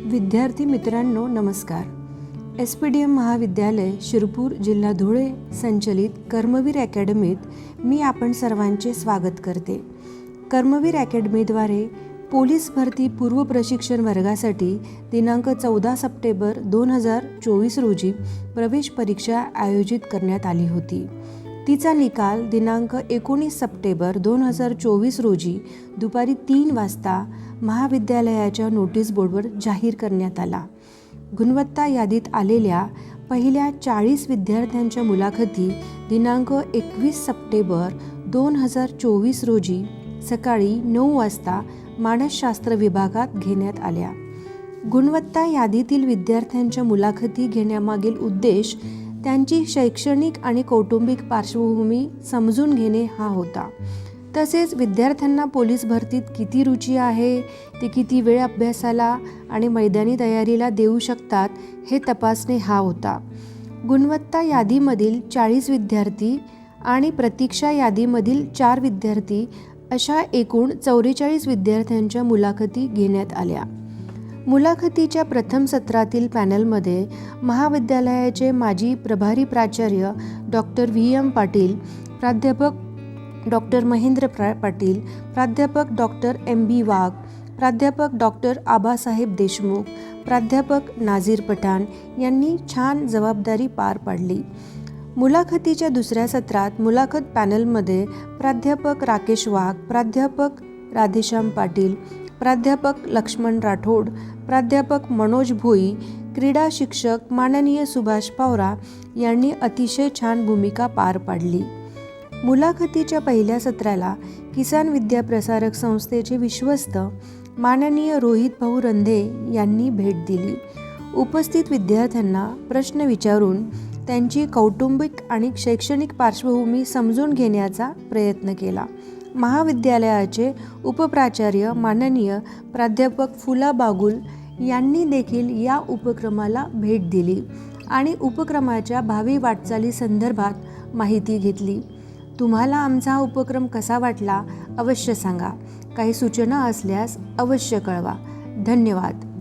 विद्यार्थी मित्रांनो नमस्कार। SPDM महाविद्यालय शिरपूर जिल्हा धुळे संचलित कर्मवीर अकॅडमीत मी आपण सर्वांचे स्वागत करते। कर्मवीर अकॅडमीद्वारे पोलीस भरती पूर्व प्रशिक्षण वर्गासाठी दिनांक 14 सप्टेंबर 2024 रोजी प्रवेश परीक्षा आयोजित करण्यात आली होती। तिचा निकाल दिनांक 19 सप्टेंबर 2024 रोजी दुपारी 3 वाजता महाविद्यालयाच्या नोटीस बोर्डवर जाहीर करण्यात आला। गुणवत्ता यादीत आलेल्या पहिल्या 40 विद्यार्थ्यांच्या मुलाखती दिनांक 21 सप्टेंबर 2024 रोजी सकाळी 9 वाजता मानसशास्त्र विभागात घेण्यात आल्या। गुणवत्ता यादीतील विद्यार्थ्यांच्या मुलाखती घेण्यामागील उद्देश त्यांची शैक्षणिक आणि कौटुंबिक पार्श्वभूमी समजून घेणे हा होता। तसेच विद्यार्थ्यांना पोलीस भरतीत किती रुची आहे, ते किती वेळ अभ्यासाला आणि मैदानी तयारीला देऊ शकतात हे तपासणे हा होता। गुणवत्ता यादीमधील 40 विद्यार्थी आणि प्रतीक्षा यादीमधील 4 विद्यार्थी अशा एकूण 44 विद्यार्थ्यांच्या मुलाखती घेण्यात आल्या। मुलाखतीच्या प्रथम सत्रातील पॅनलमध्ये महाविद्यालयाचे माजी प्रभारी प्राचार्य डॉक्टर VM पाटील, प्राध्यापक डॉक्टर महेंद्र पाटील, प्राध्यापक डॉक्टर MB वाघ, प्राध्यापक डॉक्टर आबासाहेब देशमुख, प्राध्यापक नाझीर पठाण यांनी छान जबाबदारी पार पाडली। मुलाखतीच्या दुसऱ्या सत्रात मुलाखत पॅनलमध्ये प्राध्यापक राकेश वाघ, प्राध्यापक राधेश्याम पाटील, प्राध्यापक लक्ष्मण राठोड, प्राध्यापक मनोज भोई, क्रीडा शिक्षक माननीय सुभाष पावरा यांनी अतिशय छान भूमिका पार पाडली। मुलाखतीच्या पहिल्या सत्राला किसान विद्या प्रसारक संस्थेचे विश्वस्त माननीय रोहित भाऊ रंधे यांनी भेट दिली। उपस्थित विद्यार्थ्यांना प्रश्न विचारून त्यांची कौटुंबिक आणि शैक्षणिक पार्श्वभूमी समजून घेण्याचा प्रयत्न केला। महाविद्यालयाचे उपप्राचार्य माननीय प्राध्यापक फुला बागुल यांनी देखील या उपक्रमाला भेट दिली आणि उपक्रमाच्या भावी वाटचाली संदर्भात माहिती घेतली। तुम्हाला आमचा हा उपक्रम कसा वाटला अवश्य सांगा। काही सूचना असल्यास अवश्य कळवा। धन्यवाद।